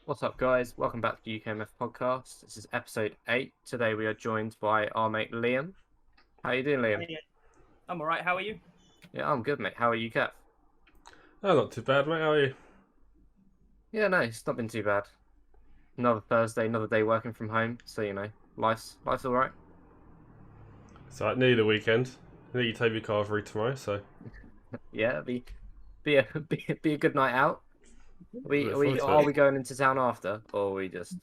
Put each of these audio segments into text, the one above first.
What's up, guys? Welcome back to the UKMFPodcast. This is episode 8. Today we are joined by our mate Liam. How you doing, Liam? Hey, I'm alright, how are you? Yeah, I'm good, mate. How are you, Kev? Oh, not too bad, mate. How are you? Yeah, no, it's not been too bad. Another Thursday, another day working from home. So, life's all right. So, nearly the weekend. Need Toby Carvery tomorrow, so Yeah, be a good night out. look forward to Are it. we going into town after, or we just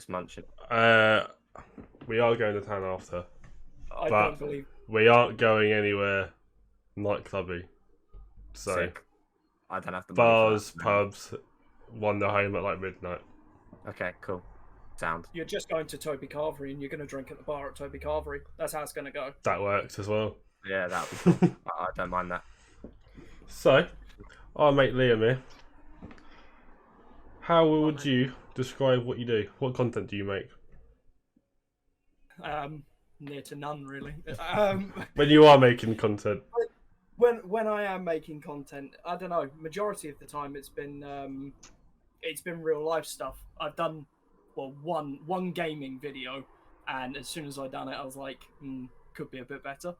munching? We are going to town after, I but don't believe. we aren't going anywhere nightclubby. So, Sick. I don't have the money for bars, that. pubs, wander home at like midnight. Okay, cool. Sound. You're just going to Toby Carvery and you're going to drink at the bar at Toby Carvery. That's how it's going to go. That works as well. Yeah, that'd be cool. I don't mind that. So, our mate Liam here. How would you describe what you do? What content do you make? Near to none, really. When you are making content. When I am making content, I don't know. Majority of the time, it's been real life stuff. I've done one gaming video, and as soon as I done it, I was like, could be a bit better.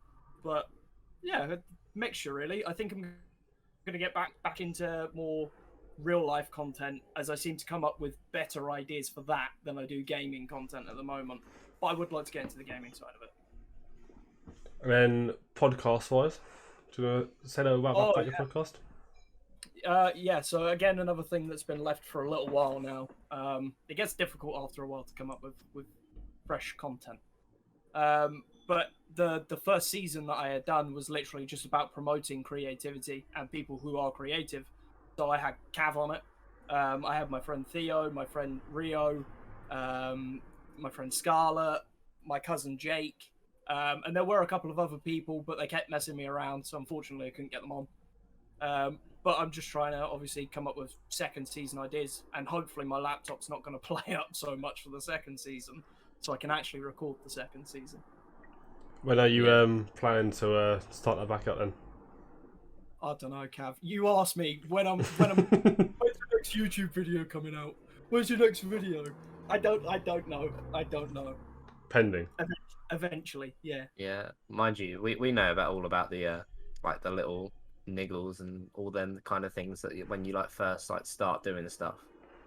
But yeah, a mixture really. I think I'm going to get back into more real life content as I seem to come up with better ideas for that than I do gaming content at the moment. But I would like to get into the gaming side of it. And then podcast wise, do you want to say a little about your podcast? Yeah, so again, another thing that's been left for a little while now. It gets difficult after a while to come up with fresh content. But the first season that I had done was literally just about promoting creativity and people who are creative. So I had Cav on it. I had my friend Theo, my friend Rio, my friend Scarlett, my cousin Jake, and there were a couple of other people, but they kept messing me around, so unfortunately I couldn't get them on. But I'm just trying to obviously come up with second season ideas, and hopefully my laptop's not going to play up so much for the second season, so I can actually record the second season. When are you planning to start that back up then? I don't know, Cav. You asked me when I'm when's the next YouTube video coming out? When's your next video? I don't know. Pending. Eventually, yeah. Yeah, mind you, we know all about the like the little niggles and all them kind of things that when you first start doing the stuff.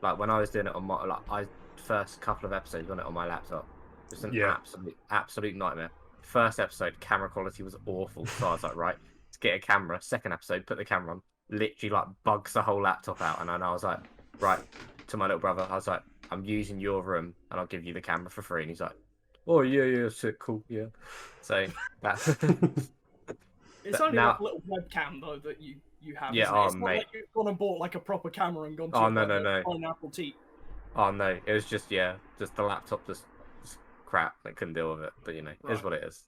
Like when I was doing it on my first couple of episodes on it on my laptop, it was an absolute nightmare. First episode, camera quality was awful, so I was like, right, let's get a camera. Second episode, put the camera on, literally bugs the whole laptop out, and I was like, right, to my little brother, I was like, I'm using your room and I'll give you the camera for free, and he's like, oh yeah, sick, cool, yeah. So that's it's only like a little webcam though that you have. Yeah, it's not mate. like you've gone and bought like a proper camera and gone to no. Pineapple Tea. Oh no, it was just the laptop just crap. I couldn't deal with it, but it is what it is.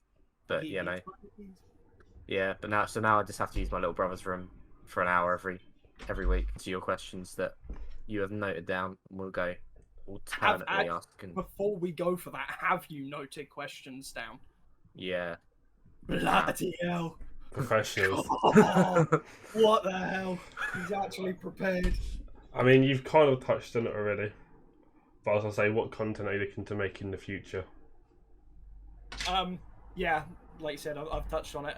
But yeah. But now I just have to use my little brother's room for an hour every week to your questions that you have noted down, and we'll go alternately asking. Before we go for that, have you noted questions down? Yeah. Bloody hell! Professionals. Oh, what the hell? He's actually prepared. I mean, you've kind of touched on it already. But as I say, what content are you looking to make in the future? Yeah, like you said, I've touched on it.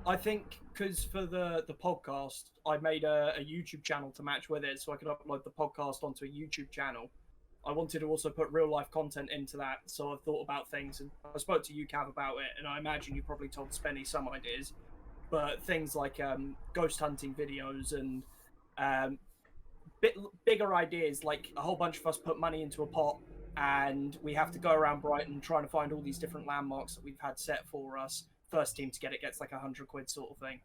I think because for the podcast, I made a YouTube channel to match with it, so I could upload the podcast onto a YouTube channel. I wanted to also put real life content into that, so I've thought about things, and I spoke to you, Cav, about it, and I imagine you probably told Spenny some ideas, but things like ghost hunting videos and bigger ideas, like a whole bunch of us put money into a pot, and we have to go around Brighton trying to find all these different landmarks that we've had set for us. First team to get it gets like £100 sort of thing.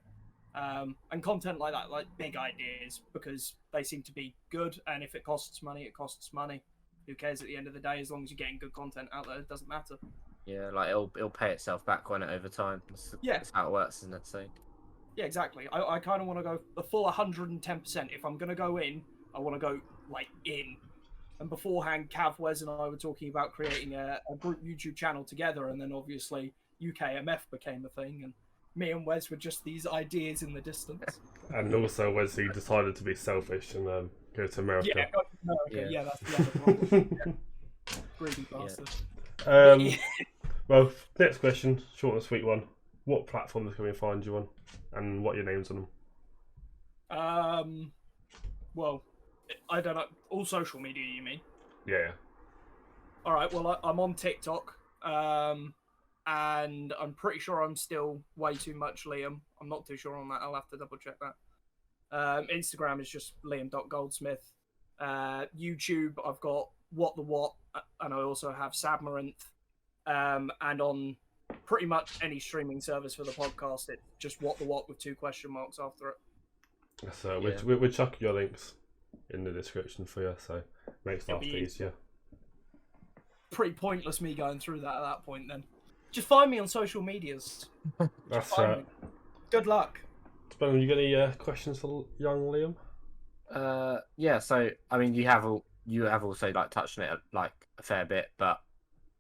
And content like that, like big ideas, because they seem to be good, and if it costs money, it costs money. Who cares at the end of the day? As long as you're getting good content out there, it doesn't matter. Yeah, it'll pay itself back on it over time. That's how it works, isn't it? So yeah, exactly. I kind of want to go the full 110%. If I'm gonna go in, I want to go in. And beforehand, Cav, Wes, and I were talking about creating a group YouTube channel together, and then obviously UKMF became a thing, and me and Wes were just these ideas in the distance. And also Wesley decided to be selfish and go to America. Yeah, go to America. Yeah. Yeah, that's the other problem. Yeah. Greedy bastard. Well, next question, short and sweet one. What platforms can we find you on, and what are your names on them? Well, I don't know. All social media, you mean? Yeah. All right. Well, I'm on TikTok, and I'm pretty sure I'm still way too much Liam. I'm not too sure on that. I'll have to double check that. Instagram is just Liam.Goldsmith. YouTube, I've got What the What, and I also have Sabmarinth. And on pretty much any streaming service for the podcast, it's just What the What with 2 question marks after it. So we'll chuck your links in the description for you, so it makes life easier. Pretty pointless me going through that at that point then. Just find me on social medias. That's right. Good luck. Ben, you got any questions for young Liam? Yeah. So I mean, you have also like touched on it like a fair bit, but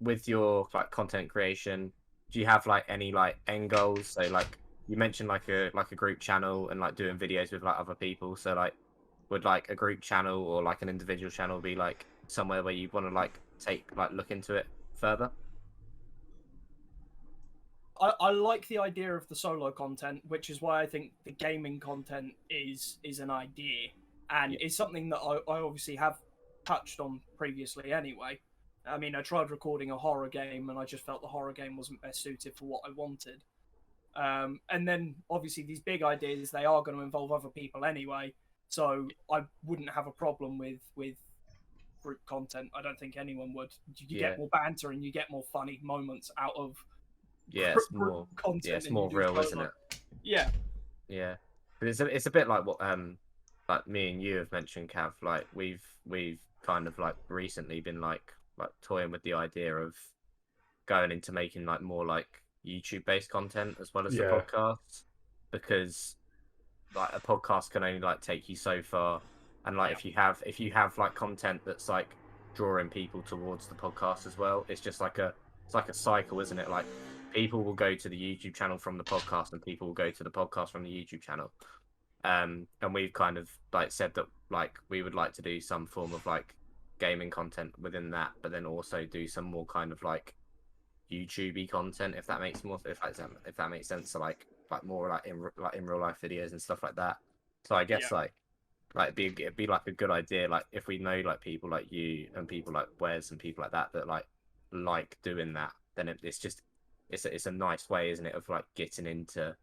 with your like content creation, do you have like any like end goals? So like you mentioned like a group channel and like doing videos with like other people. So like would like a group channel or like an individual channel be like somewhere where you want to like look into it further? I like the idea of the solo content, which is why I think the gaming content is an idea, and it's something that I obviously have touched on previously anyway. I mean, I tried recording a horror game, and I just felt the horror game wasn't best suited for what I wanted. And then, obviously, these big ideas, they are going to involve other people anyway, so I wouldn't have a problem with group content. I don't think anyone would. You get more banter, and you get more funny moments out of it's more content. Yeah, it's more real, isn't it? Yeah. Yeah. But it's a bit like what like me and you have mentioned, Cav. Like we've kind of like recently been like toying with the idea of going into making like more like YouTube based content as well as the podcast, because like a podcast can only like take you so far, and like if you have like content that's like drawing people towards the podcast as well, it's like a cycle, isn't it? Like people will go to the YouTube channel from the podcast, and people will go to the podcast from the YouTube channel. And we've kind of like said that like we would like to do some form of like gaming content within that, but then also do some more kind of like YouTubey content, if that makes sense. So like more like in real life videos and stuff like that. So I guess it'd be like a good idea, like if we know like people like you and people like Wes and people like that like doing that, then it's a nice way, isn't it, of like getting into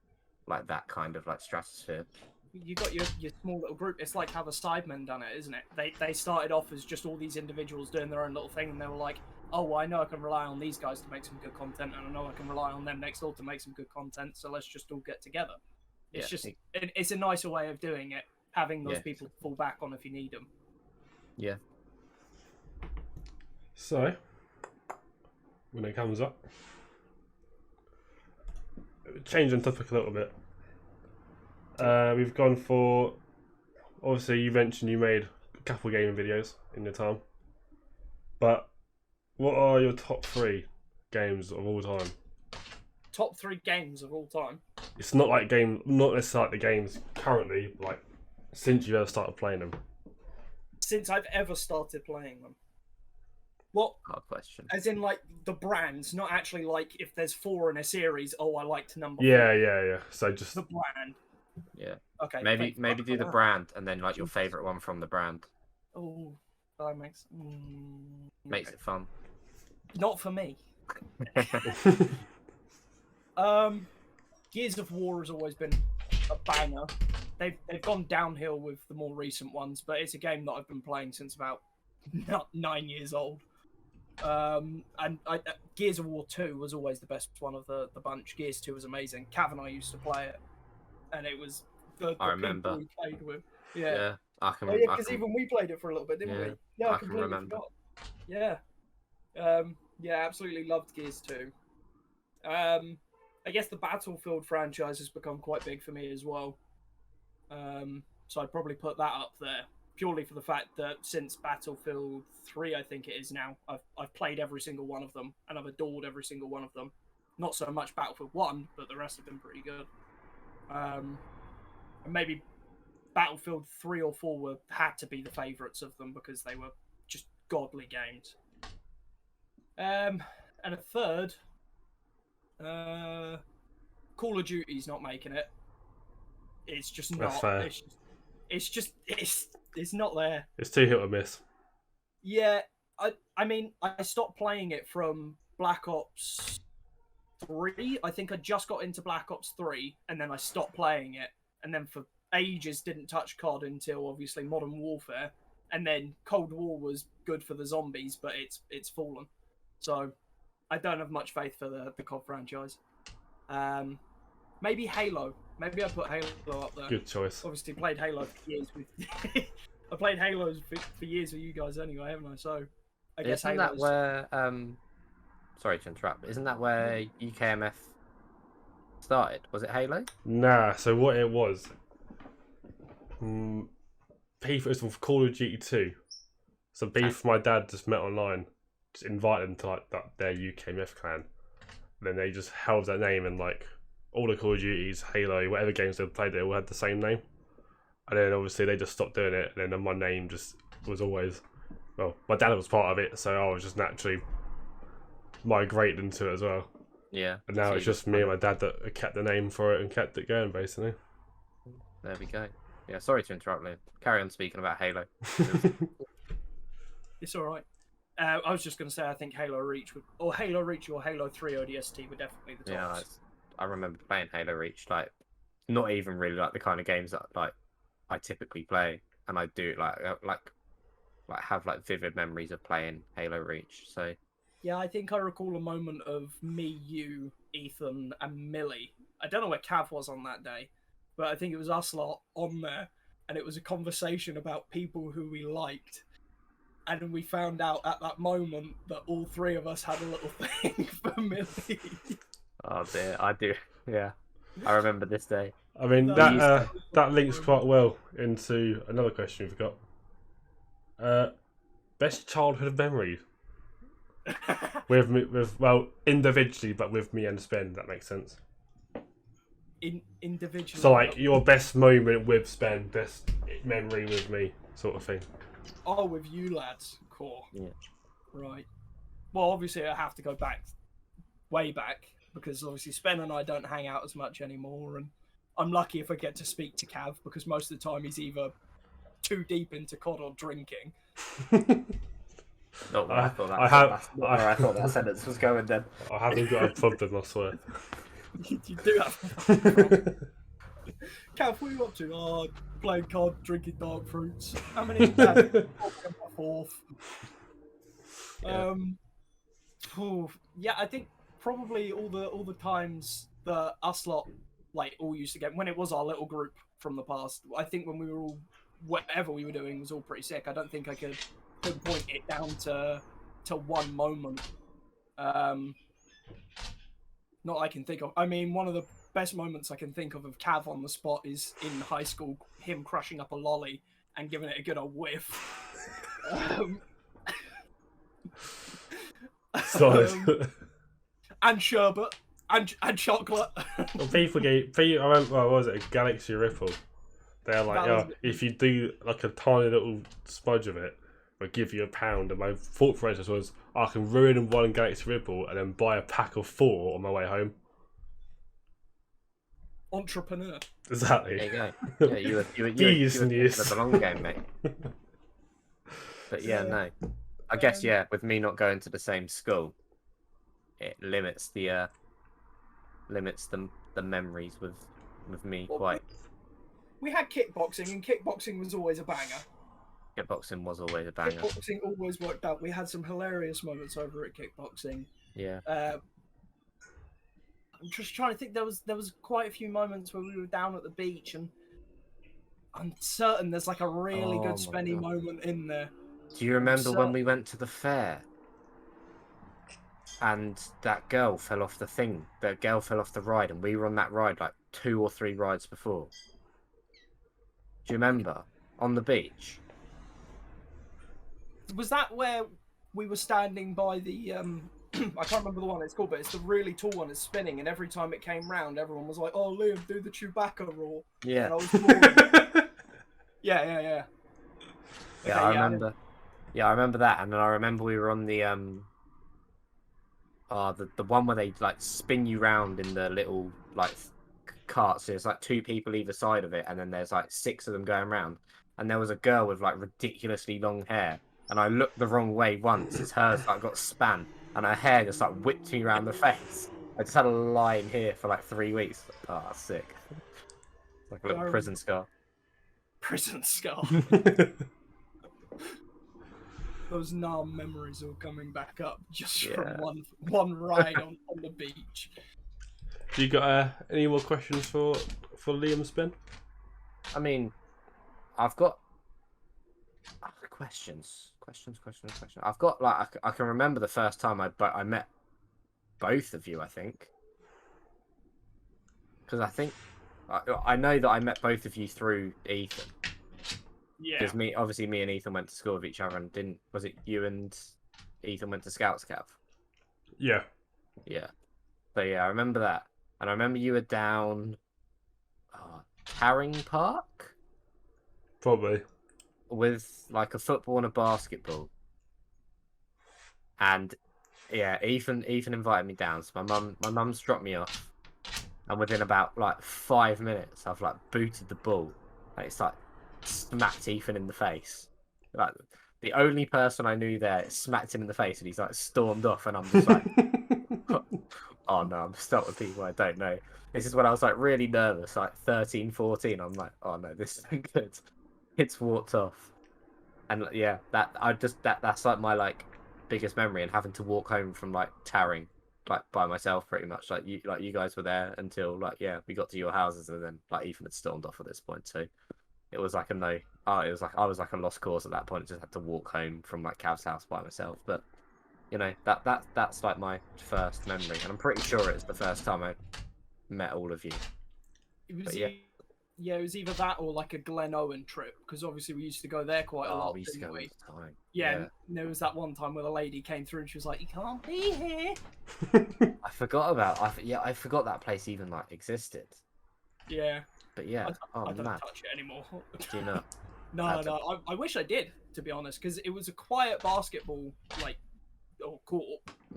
like that kind of like stratosphere. You got your small little group. It's like how the Sidemen done it, isn't it? They started off as just all these individuals doing their own little thing, and they were like, oh, well, I know I can rely on these guys to make some good content, and I know I can rely on them next door to make some good content, so let's just all get together. It's it's a nicer way of doing it, having those people to fall back on if you need them. Yeah. So, when it comes up, changing topic a little bit. We've gone for, obviously you mentioned you made a couple gaming videos in your time, but what are your top 3 games of all time? Top 3 games of all time? It's not necessarily the games currently, like since you ever started playing them. Since I've ever started playing them. What? Hard question. As in, like, the brands, not actually like if there's 4 in a series, I liked number 4. Yeah. So just the brand. Yeah. Okay. Maybe do the brand and then like your favorite one from the brand. Oh, that makes it fun. Not for me. Gears of War has always been a banger. They've gone downhill with the more recent ones, but it's a game that I've been playing since about 9 years old. And Gears of War 2 was always the best one of the bunch. Gears 2 was amazing. Cav and I used to play it, and it was the remember. people we played with. Yeah. I can. Because even we played it for a little bit, didn't we? Yeah, I completely remember. forgot. Yeah. Absolutely loved Gears 2. I guess the Battlefield franchise has become quite big for me as well. So I'd probably put that up there, purely for the fact that since Battlefield 3, I think it is now, I've played every single one of them, and I've adored every single one of them. Not so much Battlefield 1, but the rest have been pretty good. And maybe Battlefield 3 or 4 had to be the favourites of them because they were just godly games. And a third, Call of Duty's not making it. It's just not. That's fair. It's not there. It's too hit or miss. Yeah, I mean, I stopped playing it from Black Ops 3. I think I just got into Black Ops 3, and then I stopped playing it, and then for ages didn't touch COD until obviously Modern Warfare, and then Cold War was good for the zombies, but it's fallen. So I don't have much faith for the COD franchise. Maybe Halo. Maybe I put Halo up there. Good choice. Obviously played Halo for years with. I played Halo for years with you guys anyway, haven't I? So I guess isn't that where? Sorry to interrupt. Isn't that where UKMF started? Was it Halo? Nah. So what it was? Beef was with Call of Duty 2. So Beef, my dad just met online, just invited them to like their UKMF clan. And then they just held their name and like all the Call of Duties, Halo, whatever games they played, they all had the same name. And then obviously they just stopped doing it, and then my name just was always, well, my dad was part of it, so I was just naturally migrated into it as well. Yeah. And now it's just me and my dad that kept the name for it and kept it going, basically. There we go. Yeah, sorry to interrupt, Liam. Carry on speaking about Halo. It's all right. I was just going to say, I think Halo Reach or Halo 3 ODST were definitely the tops. Yeah, I remember playing Halo Reach, like, not even really like the kind of games that like I typically play, and I do like have like vivid memories of playing Halo Reach. So yeah, I think I recall a moment of me, you, Ethan, and Millie. I don't know where Cav was on that day, but I think it was us lot on there, and it was a conversation about people who we liked. And we found out at that moment that all three of us had a little thing for Millie. Oh dear, I do. Yeah, I remember this day. I mean, that links quite well into another question we forgot. Best childhood memories with well, individually, but with me and Spen. That makes sense. Individually. So like your best moment with Spen, best memory with me, sort of thing. Oh, with you lads, cool. Yeah. Right. Well, obviously I have to go way back, because obviously Spen and I don't hang out as much anymore, and I'm lucky if I get to speak to Cav, because most of the time he's either too deep into COD or drinking. Not where I thought that sentence was going then. I haven't got a problem, I swear. You do have. Cav, what are you up to? Oh, playing COD, drinking dark fruits. How many? Fourth. Yeah. Yeah, I think probably all the times that us lot like all used to get when it was our little group from the past. I think when we were all whatever we were doing was all pretty sick. I don't think I could pinpoint it down to one moment. Not I can think of. I mean, one of the best moments I can think of Cav on the spot is in high school, him crushing up a lolly and giving it a good old whiff. Solid. And sherbet and chocolate. Well, I remember, what was it, a Galaxy Ripple? They're like, if you do like a tiny little smudge of it, I'll give you £1. And my thought process was, I can ruin one Galaxy Ripple and then buy a pack of 4 on my way home. Entrepreneur. Exactly. There you go. Yeah, you were the long game, mate. But yeah, no. I guess with me not going to the same school, it limits the memories with me quite. We had kickboxing, and kickboxing was always a banger. Kickboxing was always a banger. Kickboxing always worked out. We had some hilarious moments over at kickboxing. Yeah. I'm just trying to think. There was quite a few moments where we were down at the beach, and I'm certain there's like a really good Spenny moment in there. Do you remember when we went to the fair and that girl fell off the thing? That girl fell off the ride, and we were on that ride like 2 or 3 rides before. Do you remember? On the beach. Was that where we were standing by the I can't remember the one it's called, but it's the really tall one. It's spinning, and every time it came round, everyone was like, "Oh, Liam, do the Chewbacca roar." Yeah. And I was Yeah. Yeah, I remember. Yeah, I remember that, and then I remember we were on the the one where they like spin you round in the little like carts. So there's like two people either side of it, and then there's like six of them going round. And there was a girl with like ridiculously long hair, and I looked the wrong way once as hers like got span, and her hair just like whipped me around the face. I just had a line here for like 3 weeks. Oh, sick! Like a little prison scar. Prison scar. Those numb memories all coming back up just from one ride on the beach. Do you got any more questions for Liam Spin? I mean, I've got questions. I've got like I can remember the first time I met both of you. I think because I think I know that I met both of you through Ethan. Yeah. Because me and Ethan went to school with each other, and was it you and Ethan went to Scouts Cav? Yeah. Yeah. So yeah, I remember that, and I remember you were down, Tarring Park. Probably. With like a football and a basketball. And yeah, Ethan invited me down. So my mum's dropped me off, and within about like 5 minutes, I've like booted the ball, and it's like smacked Ethan in the face. Like the only person I knew there smacked him in the face, and he's like stormed off, and I'm just like, oh no, I'm stuck with people I don't know. This is when I was like really nervous, like 13, 14. I'm like, oh no, this isn't good. It's walked off, and yeah, that's like my like biggest memory, and having to walk home from like Tarring, like by myself pretty much. Like you guys were there until like we got to your houses, and then like Ethan had stormed off at this point. So it was like it was like I was like a lost cause at that point. I just had to walk home from like Cav's house by myself. But you know that's like my first memory, and I'm pretty sure it's the first time I met all of you. It was it was either that or like a Glen Owen trip, because obviously we used to go there quite a lot. We used to go all the time. Yeah, and there was that one time where the lady came through and she was like, "You can't be here." I forgot that place even like existed. Yeah. But yeah, I don't touch it anymore. Do you know? No. I wish I did, to be honest, because it was a quiet basketball court.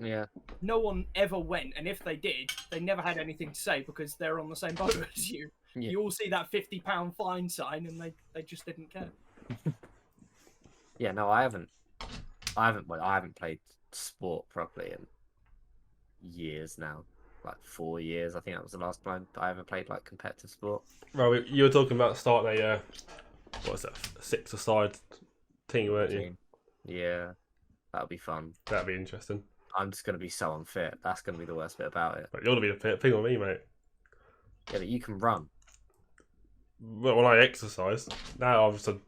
Yeah. No one ever went, and if they did, they never had anything to say because they're on the same boat as you. Yeah. You all see that £50 fine sign, and they just didn't care. Yeah, no, I haven't played sport properly in years now. Like 4 years, I think that was the last time I ever played like competitive sport. Right, you were talking about starting a what was that, 6-a-side team, weren't you? Yeah, that'll be fun. That'll be interesting. I'm just gonna be so unfit. That's gonna be the worst bit about it. But you're gonna be the fit thing on me, mate. Yeah, but you can run. Well, when I exercise, now the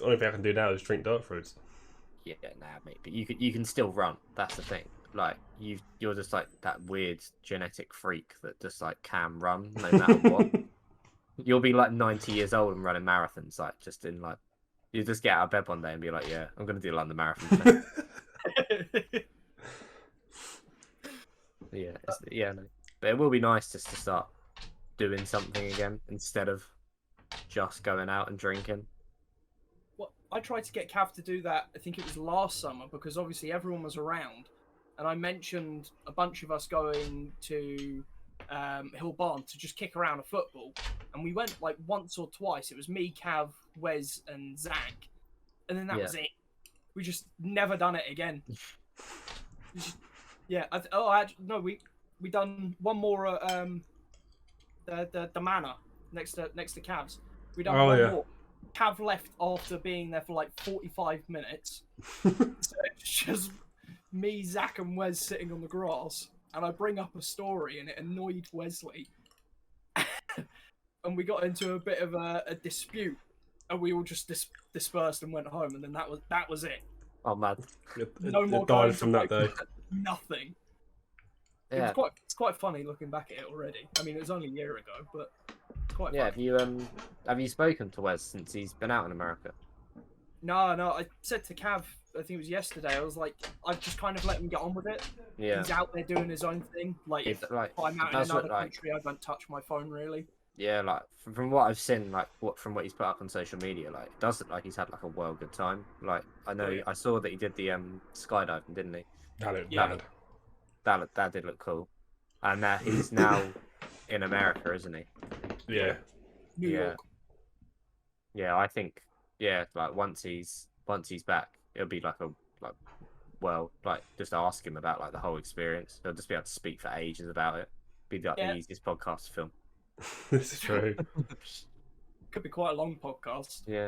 only thing I can do now is drink dirt fruits. Yeah, mate. But you can still run. That's the thing. Like you're just like that weird genetic freak that just like can run no matter what. You'll be like 90 years old and running marathons, like just in like you just get out of bed one day and be like, yeah, I'm gonna do London Marathon. No. But it will be nice just to start doing something again instead of just going out and drinking. Well, I tried to get Cav to do that. I think it was last summer, because obviously everyone was around, and I mentioned a bunch of us going to Hill Barn to just kick around a football, and we went like once or twice. It was me, Cav, Wes, and Zach, and then that was it. We just never done it again. We done one more at the manor next to Cav's. We done one more. Cav left after being there for like 45 minutes. So it's just me, Zach, and Wes sitting on the grass, and I bring up a story, and it annoyed Wesley. And we got into a bit of a dispute, and we all just dispersed and went home, and then that was it. Oh man, no more died from that day. Nothing. Yeah, it's quite funny looking back at it already. I mean, it was only a year ago, but it's quite funny. Have you spoken to Wes since he's been out in America? No. I said to Cav, I think it was yesterday, I was like, I've just kind of let him get on with it. Yeah. He's out there doing his own thing. Like, if I'm out in another country, I don't touch my phone really. Yeah, like from what I've seen, like from what he's put up on social media, like it does look like he's had like a well good time. Like I know yeah. I saw that he did the skydiving, didn't he? That looked Yeah. bad. That did look cool. And he's now in America, isn't he? Yeah. New Yeah. York. Yeah, I think like once he's back, it'll be like just ask him about like the whole experience. He'll just be able to speak for ages about it. Be like Yeah. the easiest podcast to film. This is true. Could be quite a long podcast. Yeah.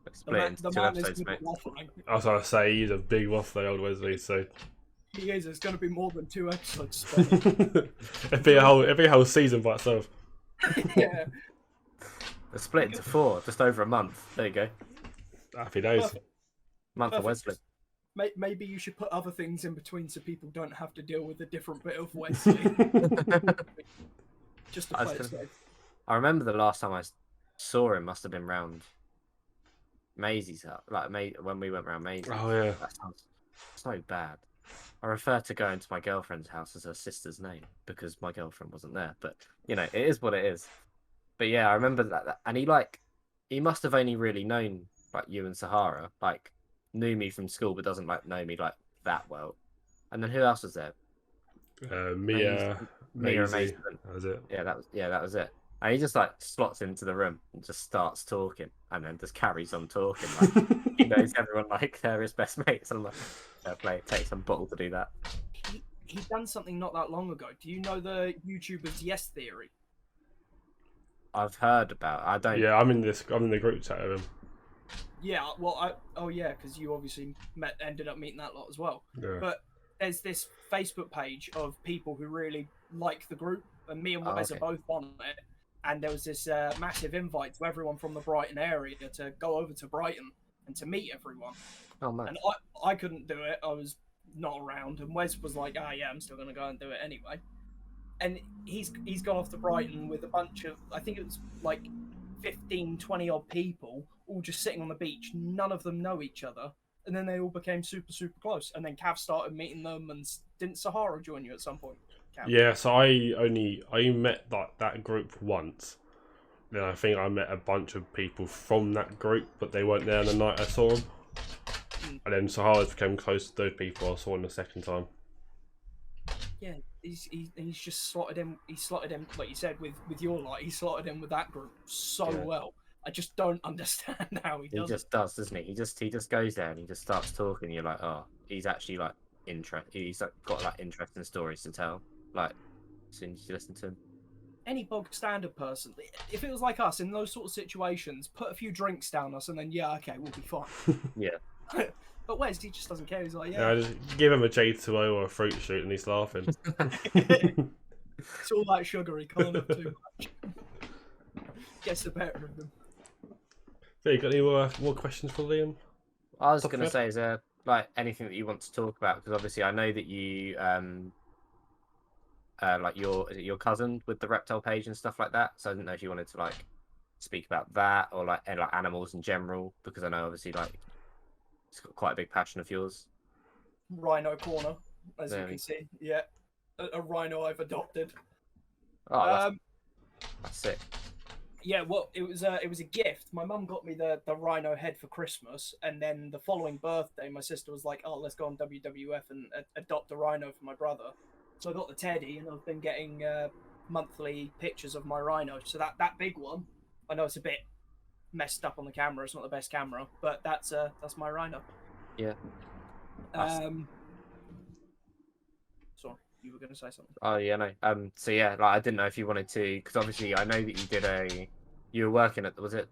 Like, The split man, into the 2 man is episodes, good mate. at waffling. I was going to say, he's a big waffler, old Wesley, so... He is. It's going to be more than 2 episodes. it'd be a whole season by itself. Yeah. They're split into 4, just over a month. There you go. Happy days. Perfect. Month of Perfect. Wesley. Maybe you should put other things in between so people don't have to deal with a different bit of Wesley. Just to I was play it gonna- safe. I remember the last time I saw him must have been round Maisie's house, like when we went round Maisie. Oh, yeah. That sounds so bad. I refer to going to my girlfriend's house as her sister's name because my girlfriend wasn't there. But you know, it is what it is. But yeah, I remember that, and he must have only really known like you and Sahara, like knew me from school, but doesn't like know me like that well. And then who else was there? Mia and Maisie. Maisie. That was it. Yeah, that was it. And he just like slots into the room and just starts talking, and then just carries on talking. Like he knows everyone like they're his best mates. And I'm like, fair play, it takes some bottle to do that. He done something not that long ago. Do you know the YouTubers Yes Theory? I've heard about. I don't. Yeah, I'm in the group chat with him. Yeah, well, because you obviously ended up meeting that lot as well. Yeah. But there's this Facebook page of people who really like the group, and me and Oh, Wes okay. are both on it. And there was this massive invite to everyone from the Brighton area to go over to Brighton and to meet everyone. Oh man. And I couldn't do it. I was not around. And Wes was like, yeah, I'm still going to go and do it anyway. And he's gone off to Brighton with a bunch of, I think it was like 15, 20 odd people, all just sitting on the beach. None of them know each other. And then they all became super, super close. And then Cav started meeting them. And didn't Sahara join you at some point? Cav? Yeah, so I met that group once. Then I think I met a bunch of people from that group, but they weren't there on the night I saw them. And then Sahara became close to those people I saw him the second time. Yeah, he's just slotted in. He slotted in, like you said, with your lot. He slotted in with that group so Yeah. well. I just don't understand how he He does it. just does, doesn't he? He just goes there and he just starts talking. You're like, oh, he's actually like He's like, got like interesting stories to tell. Like, as soon as you listen to him. Any bog standard person, if it was like us in those sort of situations, put a few drinks down us, and then yeah, okay, we'll be fine. Yeah. But Wes, he just doesn't care. He's like, Yeah, I yeah, just give him a J2O or a fruit shoot and he's laughing. it's all that sugar. He can't have too much. Gets the better of him. So you got any more questions for Liam? I was Top gonna of it? say, is there like anything that you want to talk about? Because obviously, I know that you like your cousin with the reptile page and stuff like that. So I didn't know if you wanted to like speak about that or like animals in general, because I know obviously like it's got quite a big passion of yours. Rhino Corner, as There you we- can see. Yeah, a rhino I've adopted. Oh, that's sick. Yeah, well, it was a gift. My mum got me the rhino head for Christmas, and then the following birthday, my sister was like, "Oh, let's go on WWF and adopt a rhino for my brother." So I got the teddy, and I've been getting monthly pictures of my rhino. So that big one, I know it's a bit messed up on the camera. It's not the best camera, but that's my rhino. Yeah. That's- Sorry, you were going to say something. Oh yeah, no. So yeah, like I didn't know if you wanted to, because obviously I know that you were working at was it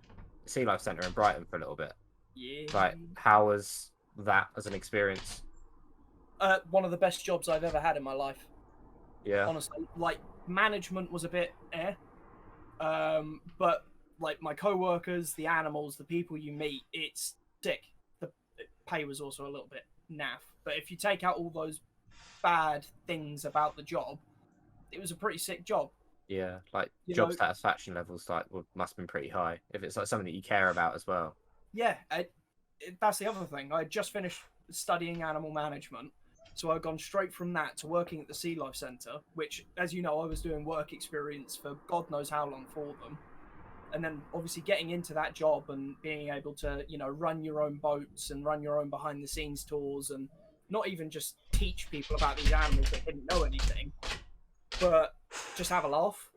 Sea Life Centre in Brighton for a little bit. Yeah. Like, how was that as an experience? One of the best jobs I've ever had in my life. Yeah. Honestly, like management was a bit but like my co-workers, the animals, the people you meet, it's sick. The pay was also a little bit naff, but if you take out all those bad things about the job, it was a pretty sick job. Yeah, like You job know- satisfaction levels must have been pretty high if it's like something that you care about as well. Yeah, that's the other thing. I just finished studying animal management, So I've gone straight from that to working at the Sea Life Centre, which, as you know, I was doing work experience for God knows how long for them. And then obviously getting into that job and being able to, run your own boats and run your own behind the scenes tours and not even just teach people about these animals that didn't know anything, but just have a laugh.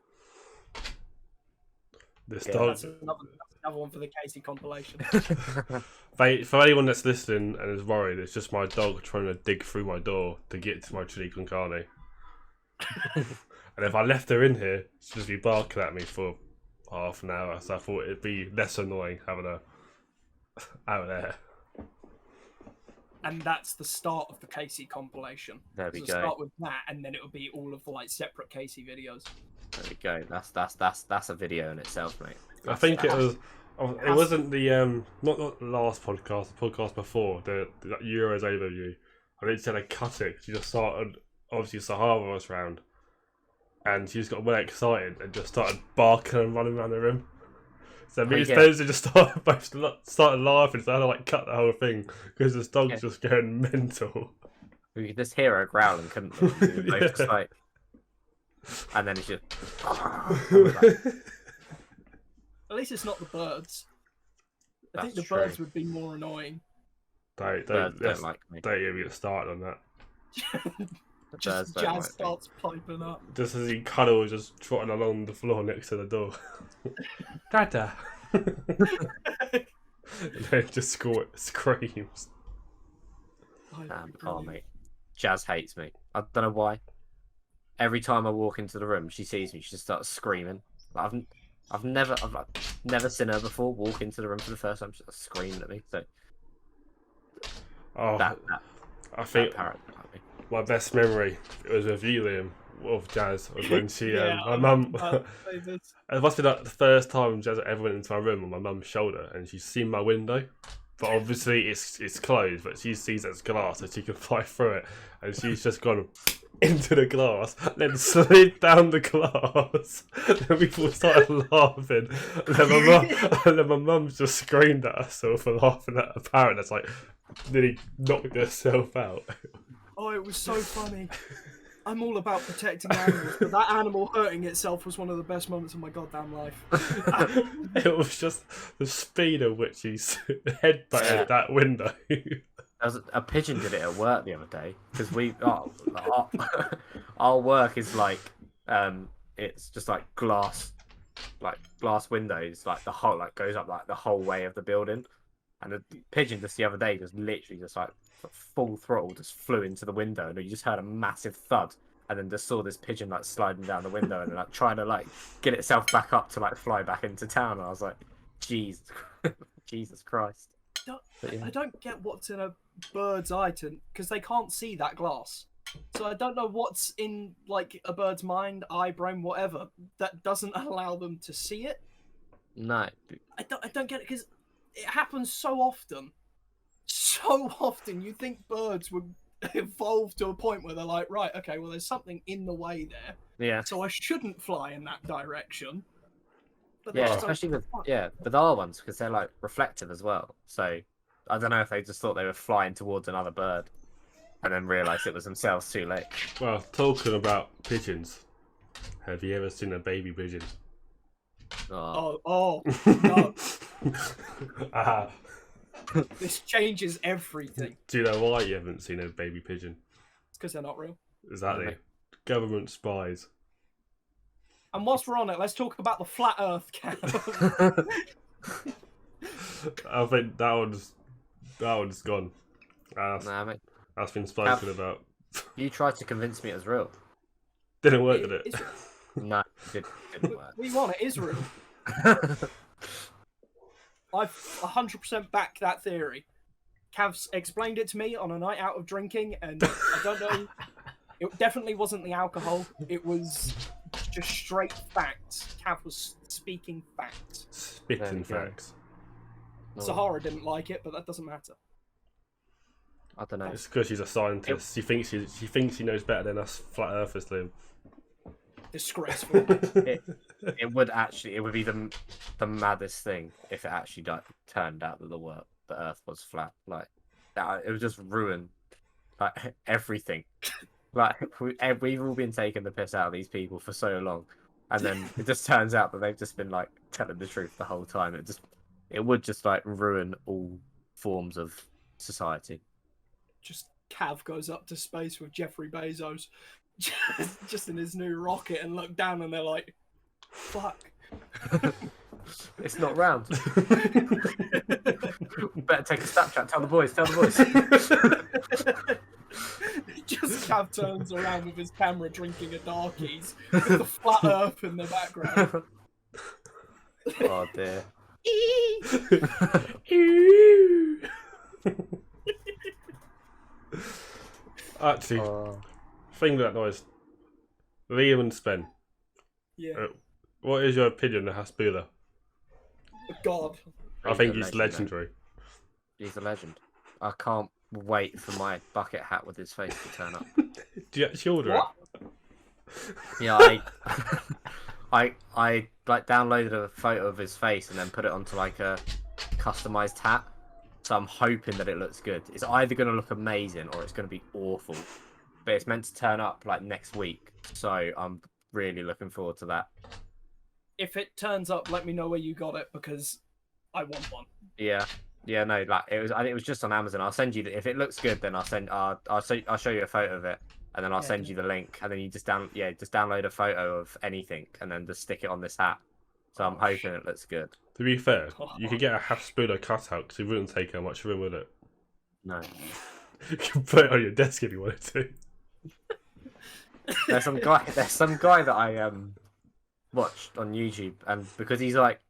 This dog. That's another one for the Casey compilation. For anyone that's listening and is worried, it's just my dog trying to dig through my door to get to my chili con carne. And if I left her in here, she'd just be barking at me for half an hour. So I thought it'd be less annoying having her out there. And that's the start of the Casey compilation. There we go. Start with that, and then it would be all of the separate Casey videos. There we go. That's a video in itself, mate. I think it was. It wasn't the not the last podcast. The podcast before the Euros overview. I didn't say I cut it. She just started. Obviously, Sahara was round, and she just got well excited and just started barking and running around the room. So me and Spencer just started laughing. So I had to cut the whole thing because this dog's just going mental. We could just hear her growling, couldn't we? We both just and then it's just. At least it's not the birds. I think the true. birds would be more annoying. Don't like me. Don't even get started on that. Just Jazz starts piping up. Just as he cuddles, just trotting along the floor next to the door. Dada! And then just screams. Oh, mate. Jazz hates me. I don't know why. Every time I walk into the room, she sees me, she just starts screaming. I've never seen her before walk into the room for the first time. She's screaming at me. So I think my best memory was with you, Liam, of Jazz, was when she, my mum. It must be the first time Jazz ever went into my room on my mum's shoulder, and she's seen my window. But obviously it's closed, but she sees it as glass, so she can fly through it, and she's just gone into the glass, then slid down the glass. Then people started laughing, and then my mum just screamed at us for laughing at a parrot that's nearly knocked herself out. Oh, it was so funny. I'm all about protecting animals, but that animal hurting itself was one of the best moments of my goddamn life. It was just the speed at which he headbutted that window. A pigeon did it at work the other day because our work is it's just glass windows, the whole goes up the whole way of the building, and the pigeon just the other day just literally just full throttle just flew into the window, and you just heard a massive thud, and then just saw this pigeon sliding down the window and trying to get itself back up to fly back into town, and I was like, Jesus Christ. I don't get what's in a bird's eye because they can't see that glass. So I don't know what's in a bird's mind, eye, brain, whatever, that doesn't allow them to see it. No. I don't get it because it happens so often. So often you think birds would evolve to a point where they're right, okay, well there's something in the way there. Yeah. So I shouldn't fly in that direction. But especially with our ones, because they're reflective as well. So I don't know if they just thought they were flying towards another bird and then realised it was themselves too late. Well, talking about pigeons, have you ever seen a baby pigeon? Oh no. This changes everything. Do you know why you haven't seen a baby pigeon? It's because they're not real. Exactly. Government spies. And whilst we're on it, let's talk about the flat Earth camp. I think that one's gone. Mate. That's been spoken about. You tried to convince me it was real. Didn't work, did it? No, it didn't work. We want it is real. I've 100% back that theory. Cavs explained it to me on a night out of drinking, and I don't know. It definitely wasn't the alcohol. It was just straight facts. Cav was speaking facts. Spitting facts. Sahara didn't like it, but that doesn't matter. I don't know. It's because she's a scientist. She thinks she knows better than us flat earthers, Liam. Disgraceful. It would be the maddest thing if it actually turned out that the Earth was flat. It would just ruin like everything. Like we've all been taking the piss out of these people for so long, and then it just turns out that they've just been like telling the truth the whole time. It would just like ruin all forms of society. Just Cav goes up to space with Jeffrey Bezos, just in his new rocket, and look down, and they're like, "Fuck." It's not round. Better take a Snapchat. Tell the boys. Just Cav turns around with his camera drinking a Darkies with the flat earth in the background. Oh dear. Actually, thing that noise. Liam and Spen. Yeah. What is your opinion of Hasbulla? God. I think he's legendary. He's a legend. I can't wait for my bucket hat with his face to turn up. Do you actually order it? Yeah, I like downloaded a photo of his face and then put it onto like a customized hat. So I'm hoping that it looks good. It's either going to look amazing or it's going to be awful. But it's meant to turn up like next week, so I'm really looking forward to that. If it turns up, let me know where you got it, because I want one. Yeah, no, like it was just on Amazon. I'll send you if it looks good, then I'll show you a photo of it, and then I'll send you the link, and then you just download a photo of anything, and then just stick it on this hat. So I'm hoping it looks good. To be fair, you could get a Hasbulla cutout because it wouldn't take how much room, would it? No. You can put it on your desk if you wanted to. There's some guy that I watched on YouTube, and because he's like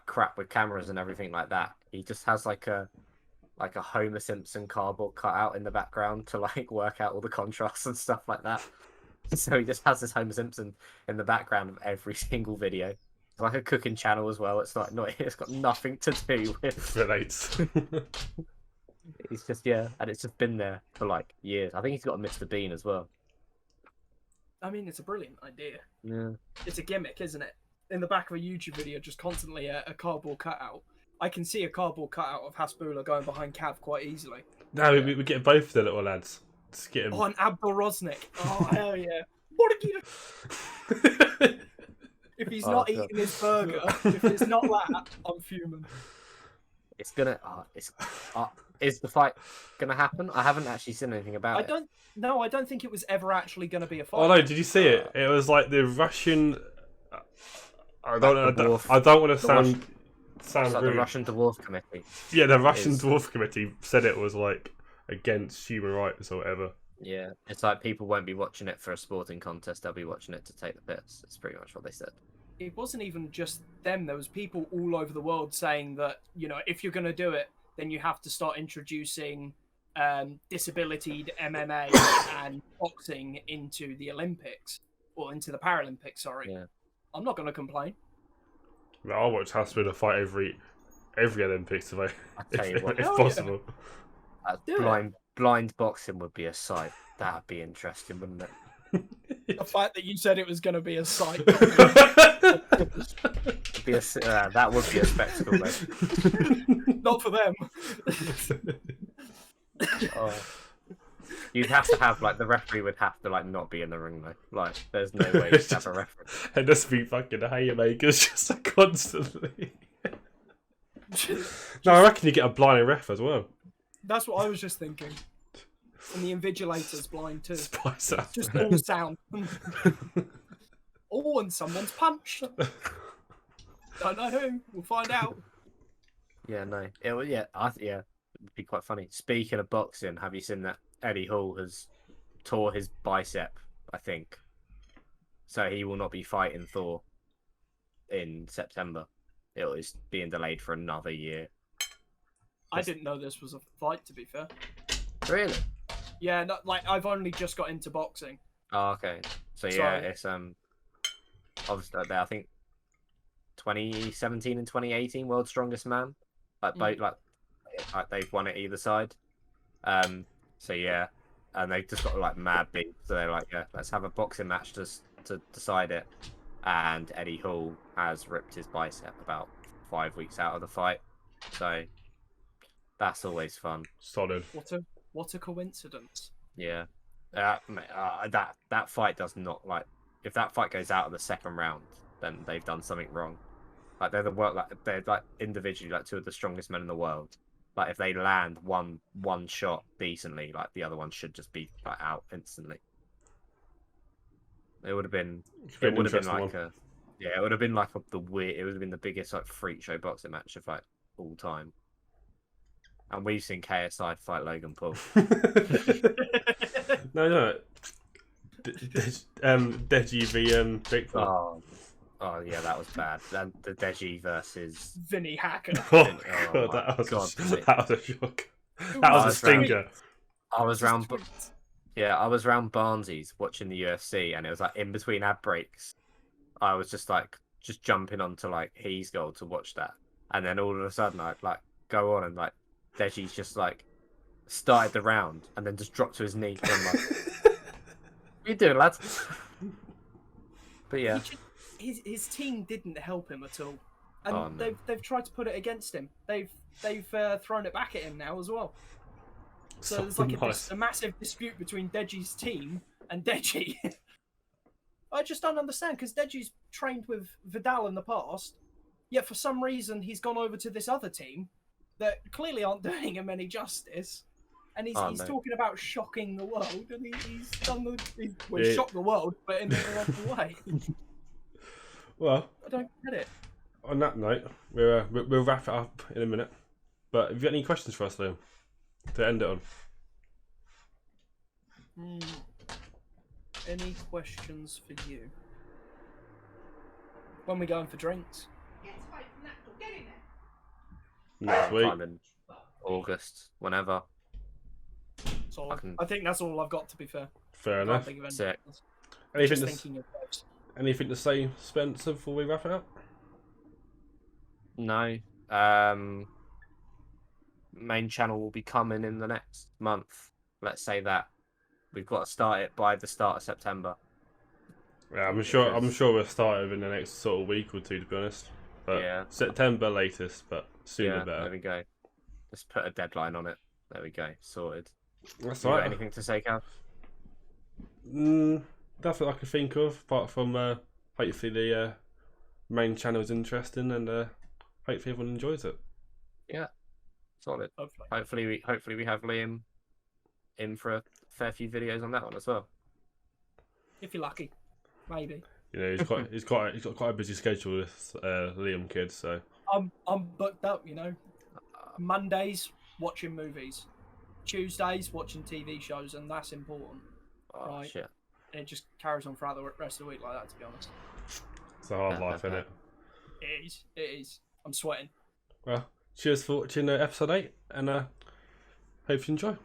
crap with cameras and everything like that, he just has like a Homer Simpson cardboard cutout in the background to like work out all the contrasts and stuff like that. So he just has this Homer Simpson in the background of every single video. It's like a cooking channel as well. It's got nothing to do with relates. He's just and it's just been there for like years. I think he's got a Mr. Bean as well. I mean, it's a brilliant idea. Yeah. It's a gimmick, isn't it? In the back of a YouTube video, just constantly a cardboard cutout. I can see a cardboard cutout of Hasbulla going behind Cav quite easily. No, we get both of the little lads. Just get him. Oh, and Abdul Rosnick. Oh, hell yeah. What a kid. If he's not eating his burger, if it's not that, I'm fuming. It's gonna. Is the fight gonna happen? I haven't actually seen anything about it. I don't think it was ever actually going to be a fight. Oh no, did you see it? It was like the Russian. I don't want to sound like rude. the Russian Dwarf Committee. Yeah, the Russian Dwarf Committee said it was like against human rights or whatever. Yeah, it's like people won't be watching it for a sporting contest; they'll be watching it to take the piss. It's pretty much what they said. It wasn't even just them. There was people all over the world saying that, you know, if you're going to do it, then you have to start introducing disability MMA and boxing into the Olympics, or into the Paralympics, sorry. Yeah. I'm not going to complain. Well, I'll watch Hasbulla fight every Olympics if possible. Blind boxing would be a sight. That'd be interesting, wouldn't it? The fact that you said it was going to be a sight. That would be a spectacle, mate. Not for them. You'd have to have the referee would have to not be in the ring though. There's no way to have a referee. And just be fucking haymakers just constantly. No, I reckon you get a blind ref as well. That's what I was just thinking. And the invigilator's blind too. Spice up. Just all sound. Oh, and someone's punched. Don't know who. We'll find out. Yeah, no. It'd be quite funny. Speaking of boxing, have you seen that Eddie Hall has tore his bicep, I think. So he will not be fighting Thor in September. It is being delayed for another year. I didn't know this was a fight, to be fair. Really? Yeah, I've only just got into boxing. Oh, okay. So yeah, it's obviously I think 2017 and 2018 World's Strongest Man. Both they've won it either side. So yeah, and they just got mad big. So they're let's have a boxing match to decide it. And Eddie Hall has ripped his bicep about 5 weeks out of the fight. So that's always fun. Solid. What a coincidence. Yeah. That fight does not like. If that fight goes out of the second round, then they've done something wrong. Like they're like individually like two of the strongest men in the world. Like if they land one shot decently, like the other one should just be like out instantly. It would have been. It would have been like a. Yeah, it would have been like the weird. It would have been the biggest like freak show boxing match of like all time. And we've seen KSI fight Logan Paul. No. Deji v Bigfoot. Oh yeah, that was bad. Then the Deji versus Vinny Hacker. Oh god, that was a shock. That was a stinger. I was round Barnsley's watching the UFC, and it was like in between ad breaks. I was just jumping onto like He's Gold to watch that, and then all of a sudden I'd like go on and like Deji's just like started the round and then just dropped to his knee. And I'm like, what are you doing, lads? But yeah, his team didn't help him at all, and they've tried to put it against him. They've thrown it back at him now as well. So there's like a massive dispute between Deji's team and Deji. I just don't understand, because Deji's trained with Vidal in the past, yet for some reason he's gone over to this other team that clearly aren't doing him any justice. And he's talking about shocking the world, and he's done shocked the world, but in the wrong way. Well, I don't get it. On that note, we'll wrap it up in a minute. But have you got any questions for us, Liam, to end it on? Any questions for you? When we going for drinks? Next week. Time in August, whenever. So I think that's all I've got, to be fair. Fair enough. Anything to say, Spencer, before we wrap it up? No. Main channel will be coming in the next month. Let's say that. We've got to start it by the start of September. Yeah, I'm sure we'll start over in the next sort of week or two, to be honest. But yeah. September latest, but sooner better. There we go. Let's put a deadline on it. There we go. Sorted. That's you right. Got anything to say, Cav? Nothing I can think of, apart from hopefully the main channel is interesting, and hopefully everyone enjoys it. Yeah, solid. Hopefully we have Liam in for a fair few videos on that one as well. If you're lucky, maybe. You know, he's got quite a busy schedule, this Liam kid. So I'm booked up. You know, Mondays watching movies, Tuesdays watching TV shows, and that's important. Oh right? Shit! And it just carries on throughout the rest of the week like that. To be honest, it's a hard life, isn't it? It is. I'm sweating. Well, cheers for watching episode 8, and hope you enjoy.